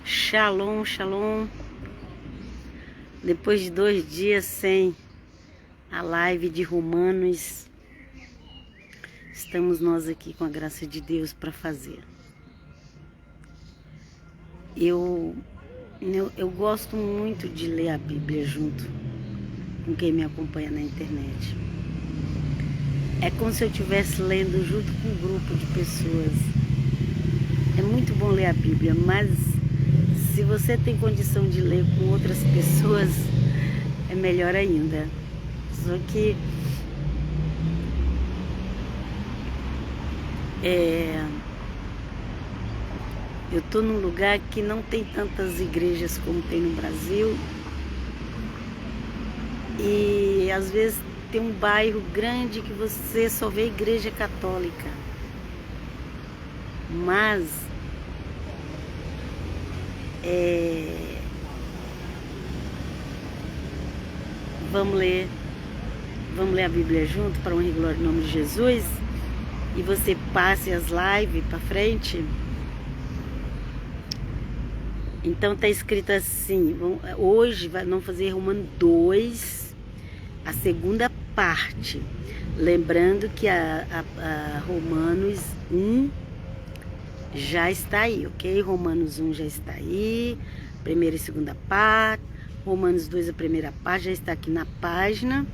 Shalom, shalom. Depois de 2 dias sem a live de Romanos, estamos nós aqui com a graça de Deus para fazer. Eu gosto muito de ler a Bíblia junto com quem me acompanha na internet. É como se eu estivesse lendo junto com um grupo de pessoas. É muito bom ler a Bíblia, mas se você tem condição de ler com outras pessoas, é melhor ainda. Só que eu estou num lugar que não tem tantas igrejas como tem no Brasil. E às vezes tem um bairro grande que você só vê igreja católica. Mas vamos ler a Bíblia junto para honra e glória em nome de Jesus. E você passe as lives para frente. Então está escrito assim, hoje vamos fazer Romanos 2, a segunda parte. Lembrando que a Romanos 1 já está aí, ok? Romanos 1 já está aí, primeira e segunda parte. Romanos 2, a primeira parte, já está aqui na página.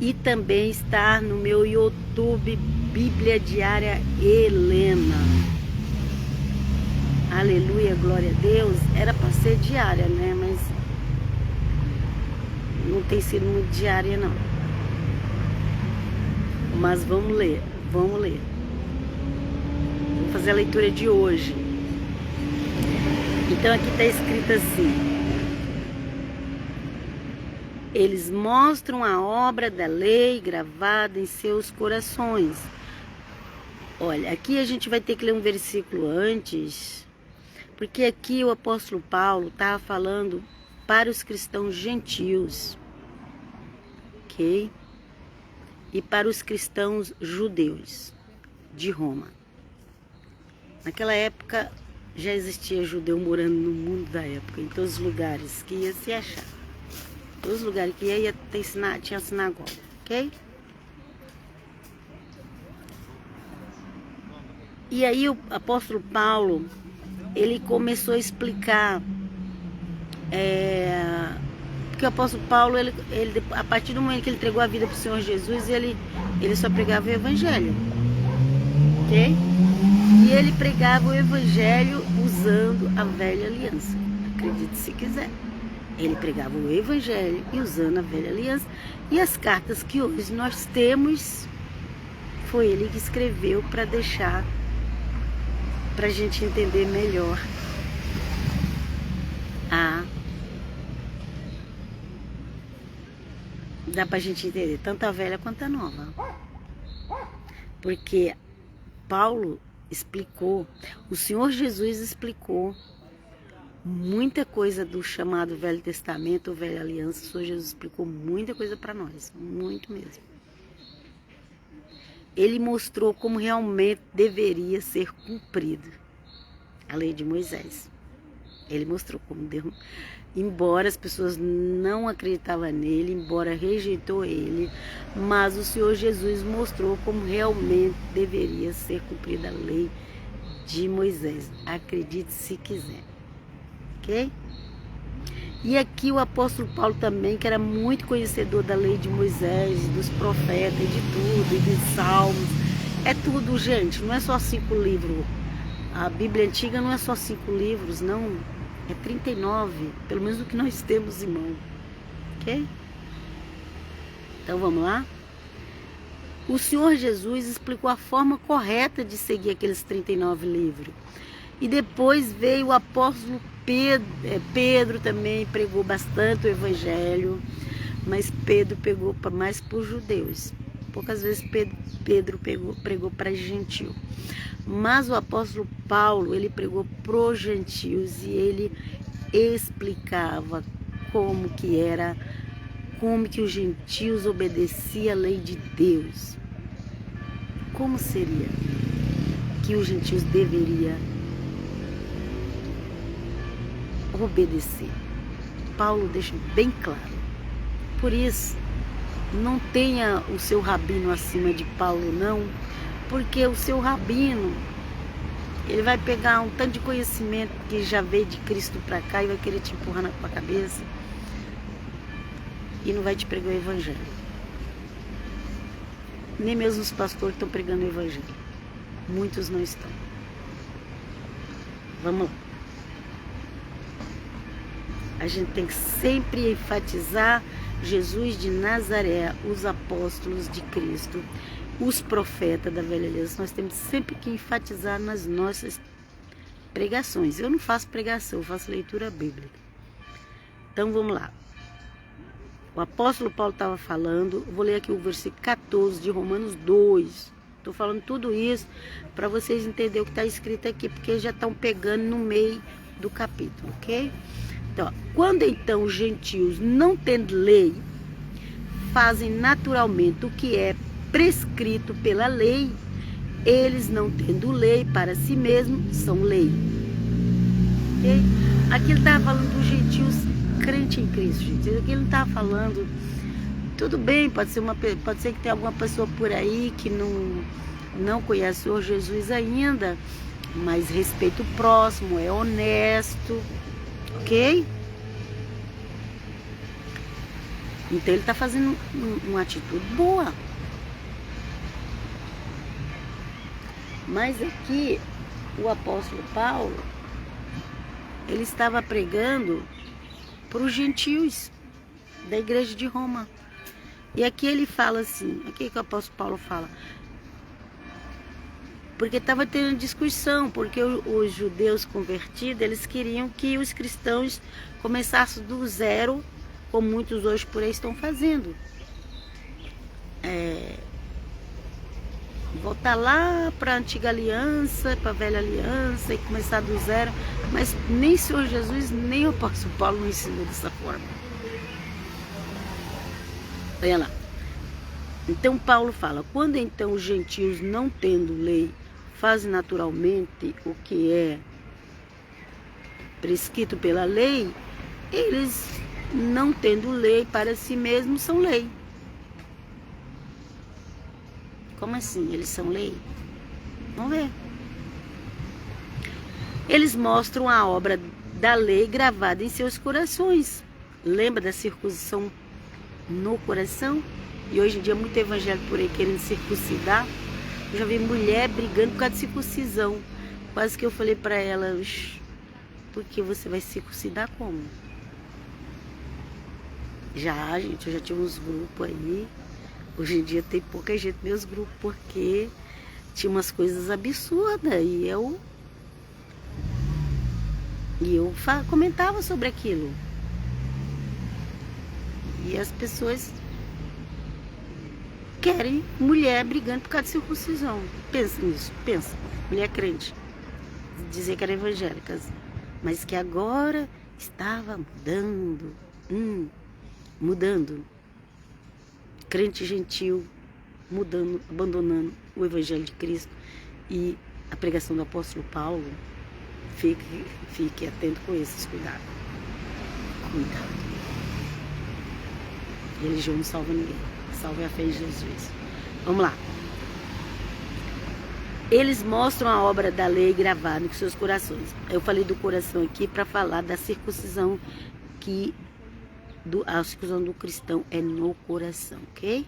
E também está no meu YouTube, Bíblia Diária Helena. Aleluia, glória a Deus. Era para ser diária, né? Mas não tem sido muito diária, não. Mas vamos ler, vamos ler. Vou fazer a leitura de hoje. Então aqui está escrito assim: eles mostram a obra da lei gravada em seus corações. Olha, aqui a gente vai ter que ler um versículo antes, porque aqui o apóstolo Paulo estava falando para os cristãos gentios, ok? E para os cristãos judeus de Roma. Naquela época já existia judeu morando no mundo da época, em todos os lugares que ia se achar. Todos os lugares que ia ter tinha sinagoga, ok? E aí o apóstolo Paulo, ele começou a explicar, porque o apóstolo Paulo, ele, a partir do momento que ele entregou a vida para o Senhor Jesus, ele só pregava o evangelho, ok? E ele pregava o evangelho usando a velha aliança, acredite se quiser. Ele pregava o evangelho e usando a velha aliança. E as cartas que hoje nós temos, foi ele que escreveu para deixar, para a gente entender melhor dá para a gente entender tanto a velha quanto a nova. Porque Paulo explicou, o Senhor Jesus explicou muita coisa do chamado Velho Testamento ou Velha Aliança. O Senhor Jesus explicou muita coisa para nós, muito mesmo. Ele mostrou como realmente deveria ser cumprida a lei de Moisés. Ele mostrou como Deus, embora as pessoas não acreditavam nele, embora rejeitou ele, mas o Senhor Jesus mostrou como realmente deveria ser cumprida a lei de Moisés. Acredite se quiser. Ok? E aqui o apóstolo Paulo também, que era muito conhecedor da lei de Moisés, dos profetas, de tudo, e dos salmos. É tudo, gente, não é só 5 livros. A Bíblia Antiga não é só 5 livros, não. É 39, pelo menos o que nós temos em mão. Ok? Então vamos lá? O Senhor Jesus explicou a forma correta de seguir aqueles 39 livros. E depois veio o apóstolo Pedro também pregou bastante o evangelho, mas Pedro pegou mais para os judeus. Poucas vezes Pedro pregou para gentil. Mas o apóstolo Paulo, ele pregou para os gentios e ele explicava como que os gentios obedeciam a lei de Deus. Como seria que os gentios deveriam obedecer. Paulo deixa bem claro. Por isso, não tenha o seu rabino acima de Paulo, não, porque o seu rabino, ele vai pegar um tanto de conhecimento que já veio de Cristo para cá e vai querer te empurrar na tua cabeça e não vai te pregar o evangelho. Nem mesmo os pastores estão pregando o evangelho. Muitos não estão. Vamos lá. A gente tem que sempre enfatizar Jesus de Nazaré, os apóstolos de Cristo, os profetas da velha aliança. Nós temos sempre que enfatizar nas nossas pregações. Eu não faço pregação, eu faço leitura bíblica. Então vamos lá. O apóstolo Paulo estava falando, vou ler aqui o versículo 14 de Romanos 2. Estou falando tudo isso para vocês entenderem o que está escrito aqui, porque já estão pegando no meio do capítulo, ok? Então, quando então os gentios, não tendo lei, fazem naturalmente o que é prescrito pela lei, eles não tendo lei para si mesmos, são lei. Okay? Aqui ele estava falando dos gentios crentes em Cristo, gente. Aqui ele não estava falando, tudo bem, pode ser que tenha alguma pessoa por aí que não conhece o Senhor Jesus ainda, mas respeita o próximo, é honesto, ok? Então ele está fazendo uma atitude boa. Mas aqui o apóstolo Paulo, ele estava pregando para os gentios da igreja de Roma. E aqui ele fala assim, aqui que o apóstolo Paulo fala, porque estava tendo discussão, porque os judeus convertidos, eles queriam que os cristãos começassem do zero, como muitos hoje por aí estão fazendo. Voltar lá para a antiga aliança, para a velha aliança e começar do zero, mas nem o Senhor Jesus, nem o apóstolo Paulo não ensinou dessa forma. Olha lá. Então Paulo fala, quando então os gentios, não tendo lei, fazem naturalmente o que é prescrito pela lei, eles, não tendo lei para si mesmos, são lei. Como assim? Eles são lei? Vamos ver. Eles mostram a obra da lei gravada em seus corações. Lembra da circuncisão no coração? E hoje em dia muito evangélico por aí querendo circuncidar. Eu já vi mulher brigando por causa de circuncisão. Quase que eu falei para ela, porque você vai circuncidar como? Já, gente, eu já tinha uns grupos aí. Hoje em dia tem pouca gente nos meus grupos, porque tinha umas coisas absurdas. E eu comentava sobre aquilo. E as pessoas querem mulher brigando por causa de circuncisão. Pensa nisso, pensa. Mulher crente. Dizer que era evangélicas. Mas que agora estava mudando. Crente gentil, mudando, abandonando o evangelho de Cristo e a pregação do apóstolo Paulo. Fique atento com esses cuidados. Cuidado. Religião não salva ninguém. Salve a fé em Jesus. Vamos lá. Eles mostram a obra da lei gravada em seus corações. Eu falei do coração aqui para falar da circuncisão a circuncisão do cristão é no coração, ok?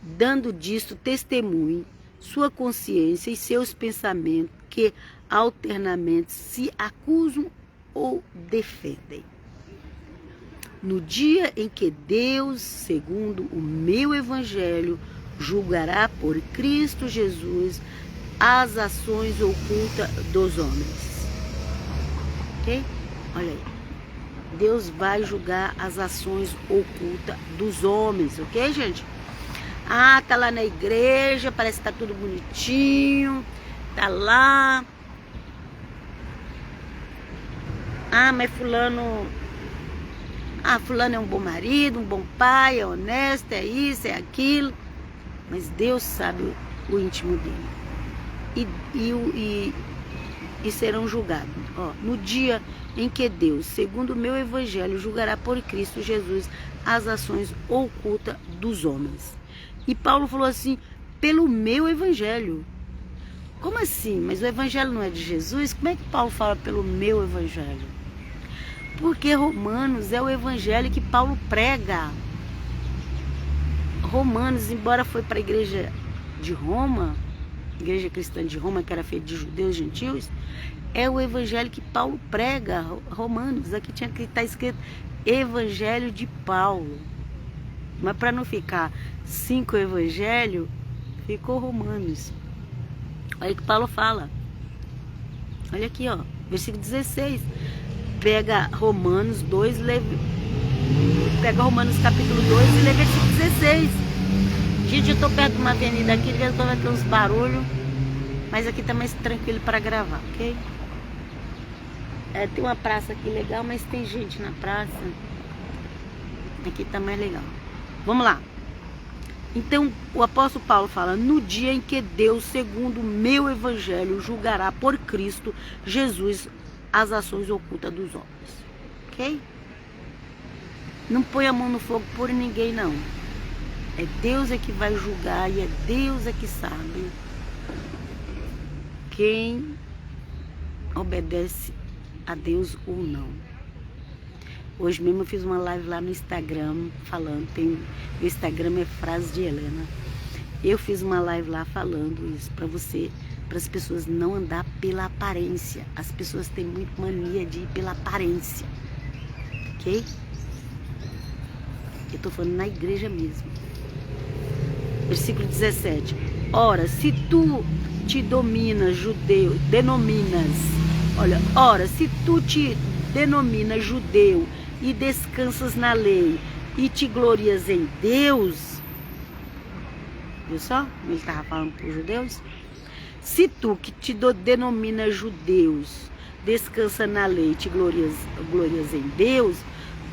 Dando disto testemunho sua consciência e seus pensamentos que alternamente se acusam ou defendem. No dia em que Deus, segundo o meu evangelho, julgará por Cristo Jesus as ações ocultas dos homens. Ok? Olha aí. Deus vai julgar as ações ocultas dos homens, ok, gente? Ah, tá lá na igreja, parece que tá tudo bonitinho, tá lá. Ah, mas fulano é um bom marido, um bom pai, é honesto, é isso, é aquilo. Mas Deus sabe o íntimo dele. E serão julgados. Ó, no dia em que Deus, segundo o meu evangelho, julgará por Cristo Jesus as ações ocultas dos homens. E Paulo falou assim, pelo meu evangelho. Como assim? Mas o evangelho não é de Jesus? Como é que Paulo fala pelo meu evangelho? Porque Romanos é o evangelho que Paulo prega. Romanos, embora foi para a igreja de Roma, igreja cristã de Roma, que era feita de judeus e gentios, é o evangelho que Paulo prega. Romanos, aqui tinha que estar escrito evangelho de Paulo. Mas para não ficar 5 evangelhos, ficou Romanos. Olha o que Paulo fala. Olha aqui, ó, versículo 16. Pega Romanos 2, pega Romanos capítulo 2 e lê versículo 16. Gente, eu tô perto de uma avenida aqui, de vez em quando vai ter uns barulhos, mas aqui tá mais tranquilo para gravar, ok? É, tem uma praça aqui legal, mas tem gente na praça. Aqui tá mais legal. Vamos lá. Então, o apóstolo Paulo fala, no dia em que Deus, segundo o meu evangelho, julgará por Cristo Jesus as ações ocultas dos homens. Ok? Não põe a mão no fogo por ninguém, não. É Deus é que vai julgar e é Deus é que sabe quem obedece a Deus ou não. Hoje mesmo eu fiz uma live lá no Instagram falando, o Instagram é Frase de Helena. Eu fiz uma live lá falando isso para você, para as pessoas não andar pela aparência. As pessoas têm muito mania de ir pela aparência, ok? Eu estou falando na igreja mesmo. Versículo 17. Ora, se tu te se tu te denominas judeu e descansas na lei e te glorias em Deus, viu só? Ele estava falando para os judeus. Se tu que te denominas judeus, descansa na lei e te glorias em Deus,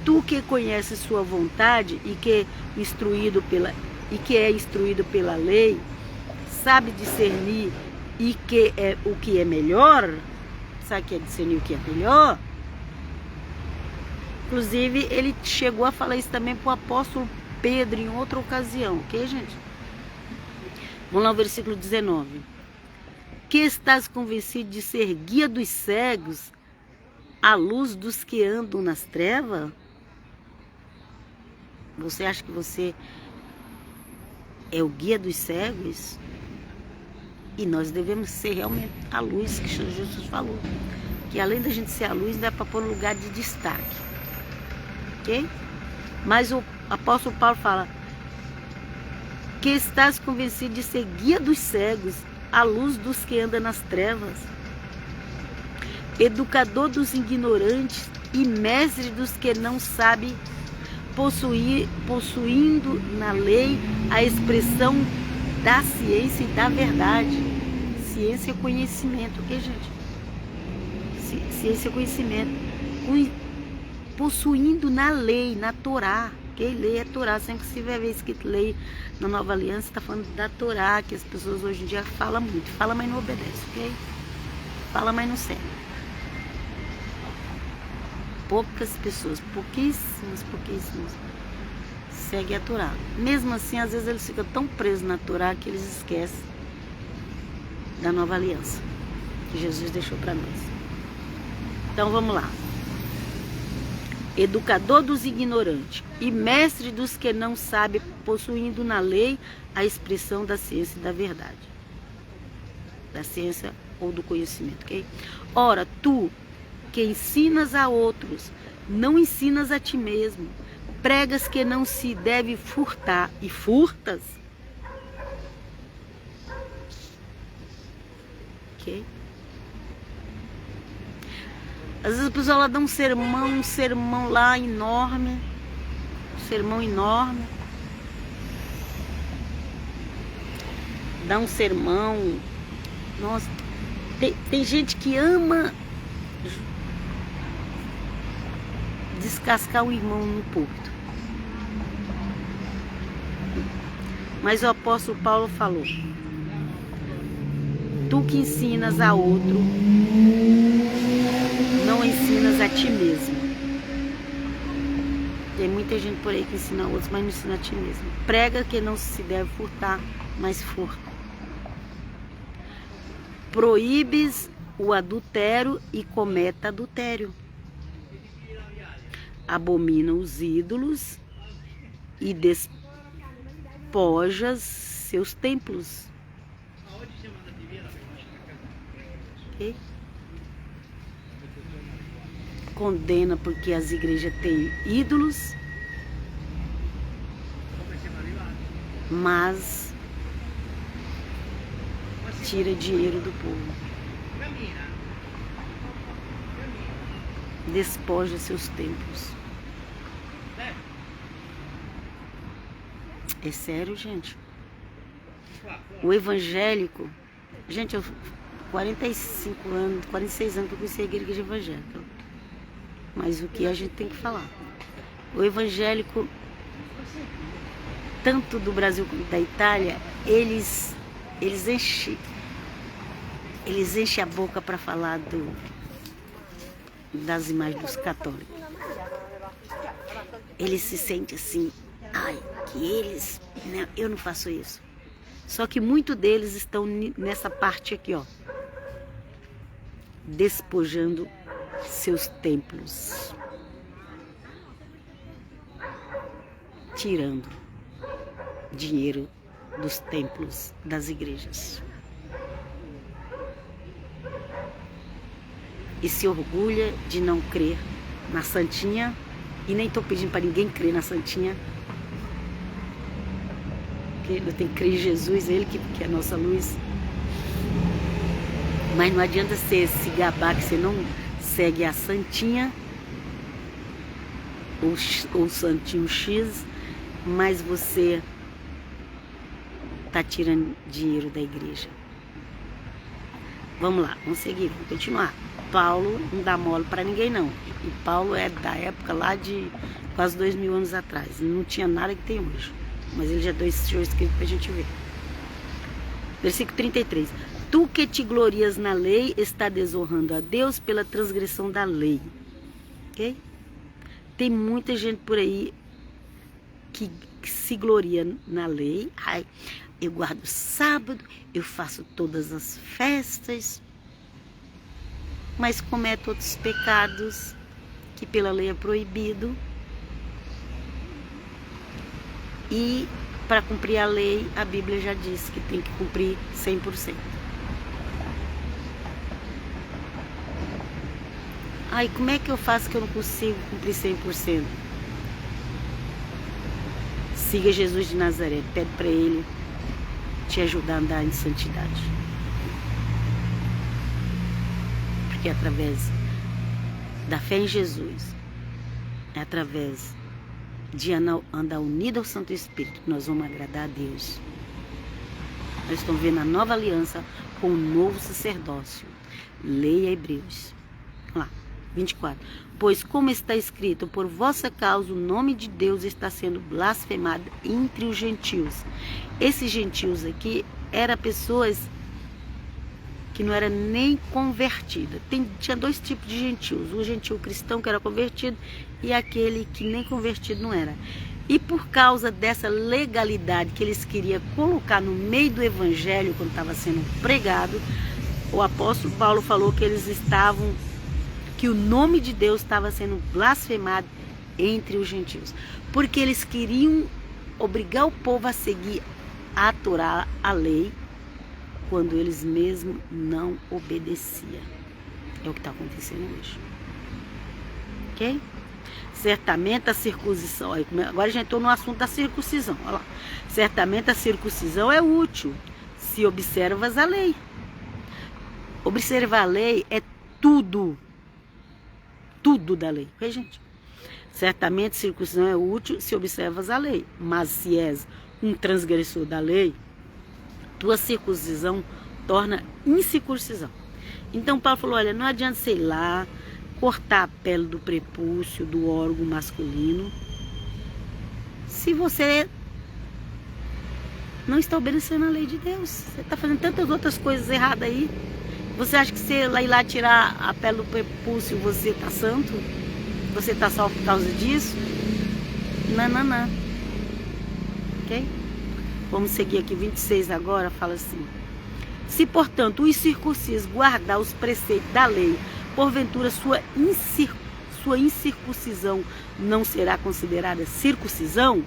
tu que conheces sua vontade e que é instruído pela lei, sabe discernir e que é o que é melhor, sabe que é discernir o que é melhor? Inclusive, ele chegou a falar isso também para o apóstolo Pedro em outra ocasião, ok, gente? Vamos lá, o versículo 19. Que estás convencido de ser guia dos cegos, à luz dos que andam nas trevas? Você acha que você é o guia dos cegos? E nós devemos ser realmente a luz que Jesus falou. Que além da gente ser a luz, dá para pôr um lugar de destaque. Ok? Mas o apóstolo Paulo fala que estás convencido de ser guia dos cegos, à luz dos que andam nas trevas, educador dos ignorantes e mestre dos que não sabem, possuindo na lei a expressão da ciência e da verdade. Ciência é conhecimento, ok, gente? Ciência é conhecimento. Possuindo na lei, na Torá. Ok? Lei é Torá. Sempre que você vai ver escrito lei na Nova Aliança, está falando da Torá, que as pessoas hoje em dia falam muito. Fala, mas não obedece, ok? Fala, mas não segue. Poucas pessoas, pouquíssimas, seguem a Torá. Mesmo assim, às vezes eles ficam tão presos na Torá que eles esquecem da Nova Aliança que Jesus deixou para nós. Então vamos lá. Educador dos ignorantes e mestre dos que não sabem, possuindo na lei a expressão da ciência e da verdade. Da ciência ou do conhecimento, ok? Ora, tu que ensinas a outros, não ensinas a ti mesmo. Pregas que não se deve furtar e furtas. Ok? Às vezes a pessoa ela dá um sermão lá enorme. Um sermão enorme. Dá um sermão. Nossa, tem gente que ama descascar o irmão no púlpito. Mas o apóstolo Paulo falou: tu que ensinas a outro, ensinas a ti mesmo. Tem muita gente por aí que ensina a outros, mas não ensina a ti mesmo. Prega que não se deve furtar, mas furta. Proíbes o adultério e cometa adultério. Abomina os ídolos e despojas seus templos. Okay? Condena porque as igrejas têm ídolos, mas tira dinheiro do povo. Despoja seus templos. É sério, gente. O evangélico, gente, eu 45 anos, 46 anos que eu conheci a igreja evangélica. Mas o que a gente tem que falar? O evangélico, tanto do Brasil como da Itália, eles enchem a boca para falar das imagens dos católicos. Eles se sentem assim, ai, que eles, né, eu não faço isso. Só que muitos deles estão nessa parte aqui, ó, despojando seus templos, tirando dinheiro dos templos das igrejas. E se orgulha de não crer na Santinha, e nem estou pedindo para ninguém crer na Santinha, porque eu tenho que crer em Jesus, Ele que é a nossa luz. Mas não adianta você se gabar que você não segue a Santinha, ou o Santinho X, mas você está tirando dinheiro da igreja. Vamos lá, vamos seguir, vamos continuar. Paulo não dá mole para ninguém não. E Paulo é da época lá de quase 2000 anos atrás. Não tinha nada que tem hoje. Mas ele já deixou escrito para a gente ver. Versículo 33. Tu que te glorias na lei, está desonrando a Deus pela transgressão da lei. Ok? Tem muita gente por aí que se gloria na lei. Ai, eu guardo sábado, eu faço todas as festas, mas comete outros pecados que pela lei é proibido. E para cumprir a lei, a Bíblia já diz que tem que cumprir 100%. Ai, como é que eu faço que eu não consigo cumprir 100%? Siga Jesus de Nazaré, pede para Ele te ajudar a andar em santidade. Porque é através da fé em Jesus, é através de andar unido ao Santo Espírito que nós vamos agradar a Deus. Nós estamos vendo a nova aliança com o novo sacerdócio. Leia Hebreus. Lá, 24. Pois como está escrito, por vossa causa o nome de Deus está sendo blasfemado entre os gentios. Esses gentios aqui eram pessoas que não era nem convertida. Tinha dois tipos de gentios, o gentio cristão que era convertido e aquele que nem convertido não era. E por causa dessa legalidade que eles queriam colocar no meio do evangelho quando estava sendo pregado, o apóstolo Paulo falou que o nome de Deus estava sendo blasfemado entre os gentios, porque eles queriam obrigar o povo a seguir a Torá, a lei, quando eles mesmos não obedeciam. É o que está acontecendo hoje. Ok? Certamente a circuncisão, agora a gente entrou no assunto da circuncisão, olha lá. Certamente a circuncisão é útil, se observas a lei. Observar a lei é tudo da lei, ok, gente? Certamente a circuncisão é útil se observas a lei, mas se és um transgressor da lei, tua circuncisão torna incircuncisão. Então Paulo falou, olha, não adianta, sei lá, cortar a pele do prepúcio, do órgão masculino, se você não está obedecendo a lei de Deus. Você está fazendo tantas outras coisas erradas aí, Você acha que você ir lá tirar a pele do prepúcio, você tá santo? Você tá salvo por causa disso? Não, não, não. Ok? Vamos seguir aqui, 26 agora, fala assim. Se, portanto, o incircunciso guardar os preceitos da lei, porventura sua incircuncisão não será considerada circuncisão?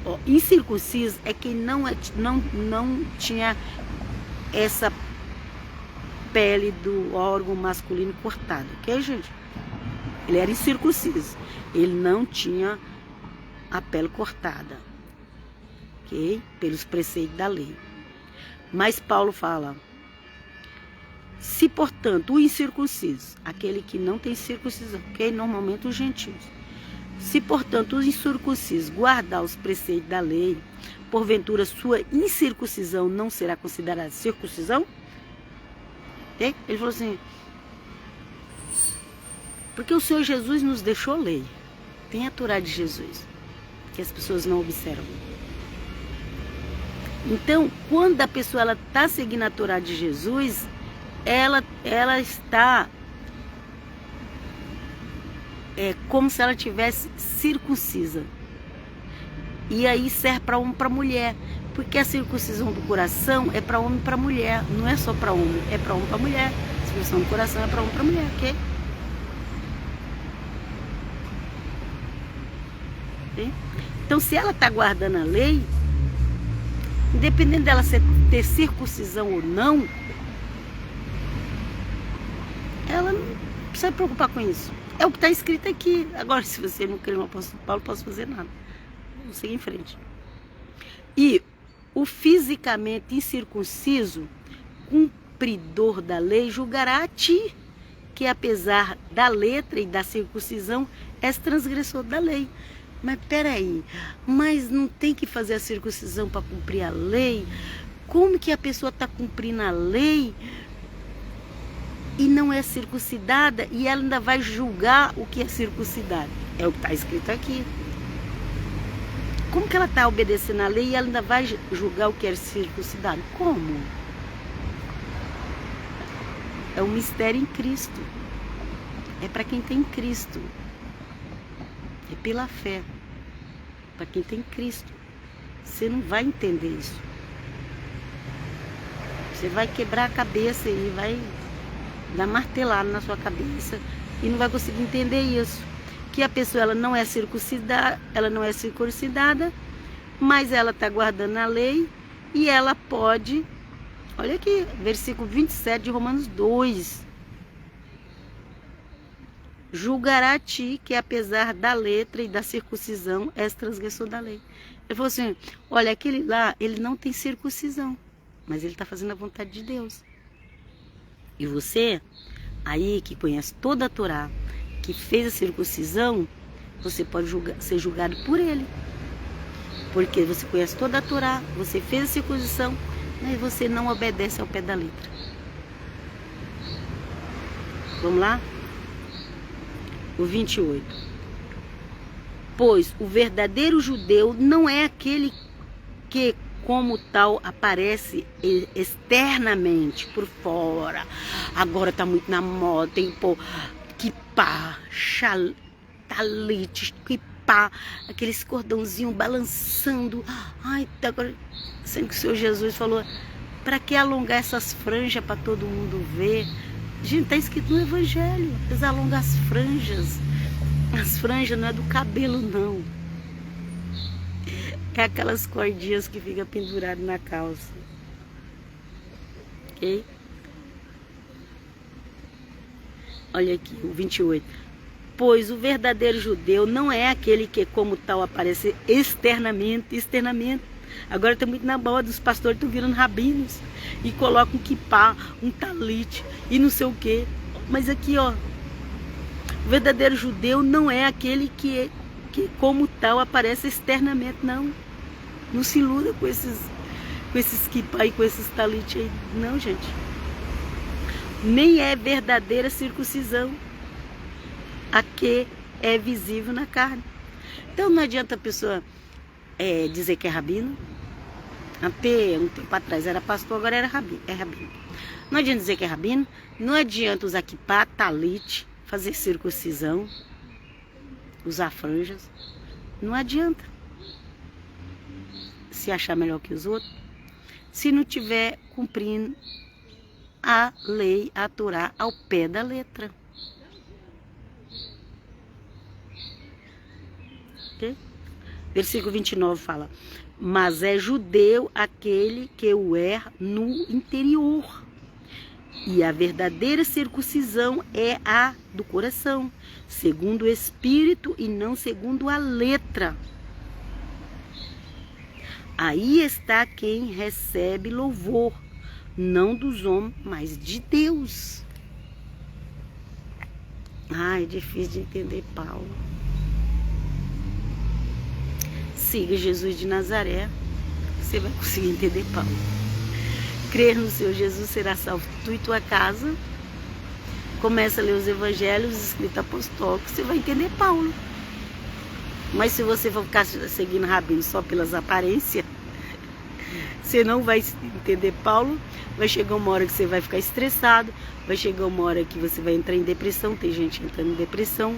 Ó, incircunciso é quem não tinha essa pele do órgão masculino cortada, ok, gente? Ele era incircunciso, ele não tinha a pele cortada, ok? Pelos preceitos da lei. Mas Paulo fala, se, portanto, o incircunciso, aquele que não tem circuncisão, ok? Normalmente os gentios. Se, portanto, o incircunciso guardar os preceitos da lei, porventura sua incircuncisão não será considerada circuncisão? Okay? Ele falou assim, porque o Senhor Jesus nos deixou lei. Tem a Torá de Jesus, que as pessoas não observam. Então, quando a pessoa está seguindo a Torá de Jesus, ela está como se ela tivesse circuncisa. E aí serve para homem e para mulher. Porque a circuncisão do coração é para homem e para mulher. Não é só para homem, é para homem e para mulher. A circuncisão do coração é para homem e para mulher, ok? Então, se ela está guardando a lei, independente dela ter circuncisão ou não, ela não precisa se preocupar com isso. É o que está escrito aqui. Agora, se você não quer o apóstolo Paulo, não posso fazer nada. Vamos seguir em frente. E o fisicamente incircunciso, cumpridor da lei, julgará a ti, que apesar da letra e da circuncisão, és transgressor da lei. Mas peraí, mas não tem que fazer a circuncisão para cumprir a lei? Como que a pessoa está cumprindo a lei e não é circuncidada e ela ainda vai julgar o que é circuncidado? É o que está escrito aqui. Como que ela está obedecendo a lei e ela ainda vai julgar o que é circuncidado? Como? É um mistério em Cristo. É para quem tem Cristo. É pela fé. Para quem tem Cristo. Você não vai entender isso. Você vai quebrar a cabeça e vai dar martelada na sua cabeça e não vai conseguir entender isso. Que a pessoa ela não é circuncidada, mas ela está guardando a lei e ela pode, olha aqui, versículo 27 de Romanos 2. Julgará a ti que apesar da letra e da circuncisão és transgressor da lei. Ele falou assim, olha, aquele lá, ele não tem circuncisão, mas ele está fazendo a vontade de Deus. E você, aí que conhece toda a Torá, que fez a circuncisão, você pode ser julgado por ele. Porque você conhece toda a Torá, você fez a circuncisão, mas você não obedece ao pé da letra. Vamos lá? O 28. Pois o verdadeiro judeu não é aquele que, como tal, aparece externamente, por fora. Agora está muito na moda, tem pô, kipá, talit, kipá, aqueles cordãozinhos balançando. Ai, agora, sendo que o Senhor Jesus falou, para que alongar essas franjas para todo mundo ver? Gente, está escrito no Evangelho, eles alongam as franjas. As franjas não é do cabelo, não. É aquelas cordinhas que ficam penduradas na calça. Ok? Olha aqui, o 28. Pois o verdadeiro judeu não é aquele que, como tal, aparece externamente. Agora está muito na moda, os pastores estão virando rabinos e colocam um kipá, um talit e não sei o quê. Mas aqui, ó, o verdadeiro judeu não é aquele que como tal, aparece externamente, não. Não se iluda com esses kipá e com esses talit aí, não, gente. Nem é verdadeira circuncisão a que é visível na carne. Então não adianta a pessoa dizer que é rabino. Até um tempo atrás era pastor, agora é rabino. Não adianta dizer que é rabino, não adianta usar kippá, talite, fazer circuncisão, usar franjas. Não adianta se achar melhor que os outros, se não tiver cumprindo a lei, a Torá, ao pé da letra. Okay? Versículo 29 fala: mas é judeu aquele que o é no interior, e a verdadeira circuncisão é a do coração, segundo o Espírito e não segundo a letra. Aí está quem recebe louvor, não dos homens, mas de Deus. Ai, é difícil de entender Paulo. Siga Jesus de Nazaré, você vai conseguir entender Paulo. Crer no Senhor Jesus, será salvo tu e tua casa. Começa a ler os evangelhos, escritos apostólicos, você vai entender Paulo. Mas se você for ficar seguindo rabino só pelas aparências, você não vai entender Paulo. Vai chegar uma hora que você vai ficar estressado, vai chegar uma hora que você vai entrar em depressão. Tem gente entrando em depressão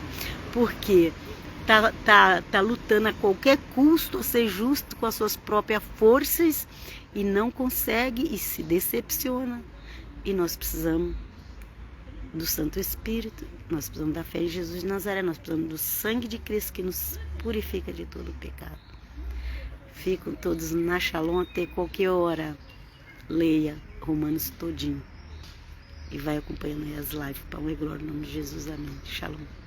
porque tá lutando a qualquer custo a ser justo com as suas próprias forças e não consegue e se decepciona. E nós precisamos do Santo Espírito, nós precisamos da fé em Jesus de Nazaré, nós precisamos do sangue de Cristo que nos purifica de todo o pecado. Ficam todos na Shalom até qualquer hora. Leia Romanos todinho e vai acompanhando aí as lives. Pão e glória em nome de Jesus, amém. Shalom.